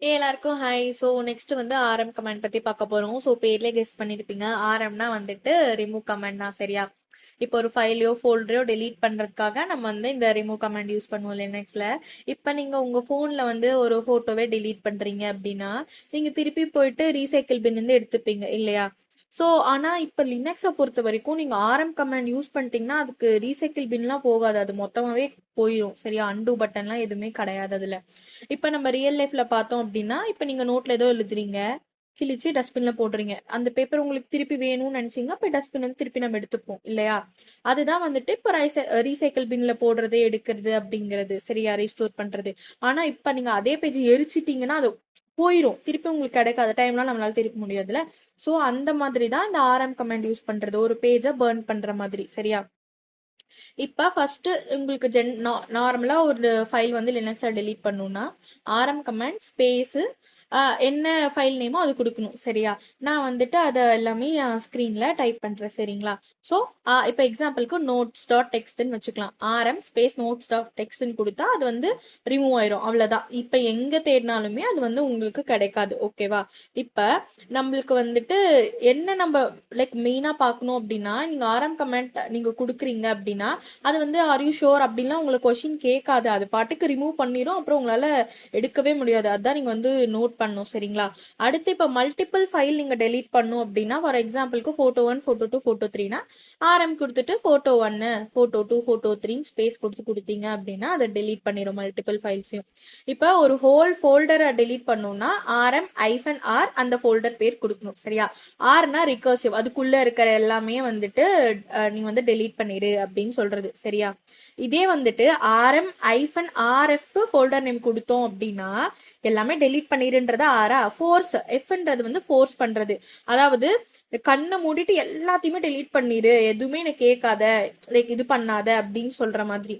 எல்லாருக்கும் hi. So next வந்து RM command பத்தி பார்க்க போறோம். ஸோ பேர்லயே கெஸ் பண்ணிருப்பீங்க. ஆர்எம்னா வந்துட்டு ரிமூவ் கமாண்ட் தான் சரியா? இப்போ ஒரு ஃபைலையோ ஃபோல்டரையோ டெலீட் பண்றதுக்காக நம்ம வந்து இந்த ரிமூவ் கமாண்ட் யூஸ் பண்ணுவோம் லினக்ஸ்ல. இப்போ நீங்க உங்க போன்ல வந்து ஒரு போட்டோவே டெலீட் பண்றீங்க அப்படின்னா நீங்க திருப்பி போயிட்டு ரீசைக்கிள் பின் இருந்து எடுத்துப்பீங்க இல்லையா? ஸோ ஆனா இப்போ லினக்ஸை பொறுத்த வரைக்கும் நீங்க ஆர்எம் கமாண்ட் யூஸ் பண்ணிட்டீங்கன்னா அதுக்கு ரீசைக்கிள் பின்லாம் போகாது, அது மொத்தமாவே போயிடும் சரியா? அன்டூ பட்டன்லாம் எதுவுமே கிடையாது அதுல. இப்ப நம்ம ரியல் லைஃப்ல பார்த்தோம் அப்படின்னா இப்ப நீங்க நோட்ல ஏதோ எழுதுறீங்க, கிழிச்சு டஸ்ட்பின்ல போடுறீங்க. அந்த பேப்பர் உங்களுக்கு திருப்பி வேணும்னு நினைச்சீங்கன்னா இப்ப டஸ்ட்பின் வந்து திருப்பி நம்ம எடுத்துப்போம் இல்லையா? அதுதான் வந்துட்டு இப்ப ரீசைக்கிள் பின்ல போடுறது எடுக்கிறது அப்படிங்கிறது சரியா? ரீஸ்டோர் பண்றது. ஆனா இப்ப நீங்க அதே பேஜ் எரிச்சிட்டீங்கன்னா அது போயிரும், திருப்பி உங்களுக்கு கிடைக்காத டைம்லாம் நம்மளால திருப்ப முடியாதுல்ல. சோ அந்த மாதிரி தான் இந்த ஆர்எம் கமாண்ட் யூஸ் பண்றது, ஒரு பேஜை பர்ன் பண்ற மாதிரி சரியா? இப்ப ஃபர்ஸ்ட் உங்களுக்கு நார்மலா ஒரு ஃபைல் வந்து லினக்ஸ்ல டெலீட் பண்ணணும்னா ஆர்எம் கமாண்ட் ஸ்பேஸ் என்ன ஃபைல் நேமோ அது கொடுக்கணும் சரியா? நான் வந்துட்டு அதை எல்லாமே ஸ்க்ரீன்ல டைப் பண்றேன் சரிங்களா? ஸோ இப்போ எக்ஸாம்பிளுக்கு நோட்ஸ் டாட் டெக்ஸ்ட்னு வச்சுக்கலாம். ஆர்எம் ஸ்பேஸ் நோட்ஸ் டாட் டெக்ஸ்ட்னு கொடுத்தா அது வந்து ரிமூவ் ஆயிரும், அவ்வளோதான். இப்போ எங்க தேடினாலுமே அது வந்து உங்களுக்கு கிடைக்காது. ஓகேவா? இப்போ நம்மளுக்கு வந்துட்டு என்ன நம்ம லைக் மெயினாக பார்க்கணும் அப்படின்னா, நீங்கள் ஆர்எம் கமெண்ட் நீங்கள் கொடுக்குறீங்க அப்படின்னா அது வந்து ஆர் யூ ஷோர் அப்படின்லாம் உங்களை கொஷின் கேட்காது, அது பாட்டுக்கு ரிமூவ் பண்ணிடும், அப்புறம் உங்களால் எடுக்கவே முடியாது. அதுதான் நீங்கள் வந்து நோட் பண்ணும் சரிங்களா? அடுத்து இப்போ மல்டிபிள் ஃபைல் நீங்கள் டெலீட் பண்ணும் அப்படின்னா, ஃபார் எக்ஸாம்பிளுக்கு ஃபோட்டோ 1 ஃபோட்டோ 2 ஃபோட்டோ 3னா ஆர்எம் கொடுத்துட்டு ஃபோட்டோ 1 ஃபோட்டோ 2 ஃபோட்டோ 3 ஸ்பேஸ் கொடுத்தீங்க அப்படின்னா அதை டெலீட் பண்ணிடும் மல்டிபிள் ஃபைல்ஸையும். இப்போ ஒரு ஹோல் ஃபோல்டரை டெலீட் பண்ணோம்னா RM-R அந்த ஃபோல்டர் பேர் கொடுக்கணும் சரியா? ஆர்னா ரிகர்சிவ், அதுக்குள்ள இருக்கிற எல்லாமே வந்துட்டு நீ வந்து டெலீட் பண்ணிடு அப்படின்னு சொல்றது சரியா? இதே வந்துட்டு RM-RF ஃபோல்டர் நேம் கொடுத்தோம் அப்படின்னா எல்லாமே டெலீட் பண்ணிடுன்றது ஆரா, ஃபோர்ஸ் எஃப்ன்றது வந்து ஃபோர்ஸ் பண்றது. அதாவது கண்ணை மூடிட்டு எல்லாத்தையுமே டெலீட் பண்ணிடு, எதுவுமே எனக்கு கேட்காத, லைக் இது பண்ணாத அப்படின்னு சொல்ற மாதிரி.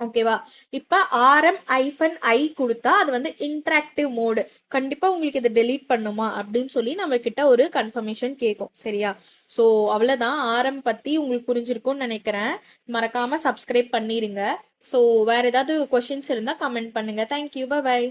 ஓகேவா? இப்ப RM-I கொடுத்தா அது வந்து இன்டராக்டிவ் மோடு. கண்டிப்பா உங்களுக்கு இதை டெலீட் பண்ணுமா அப்படின்னு சொல்லி நம்ம கிட்ட ஒரு கன்ஃபர்மேஷன் கேட்கும் சரியா? ஸோ அவ்வளவுதான். ஆர்எம் பத்தி உங்களுக்கு புரிஞ்சிருக்கும்னு நினைக்கிறேன். மறக்காம சப்ஸ்கிரைப் பண்ணிருங்க. ஸோ வேற ஏதாவது கொஸ்டின்ஸ் இருந்தா கமெண்ட் பண்ணுங்க. Thank you, by.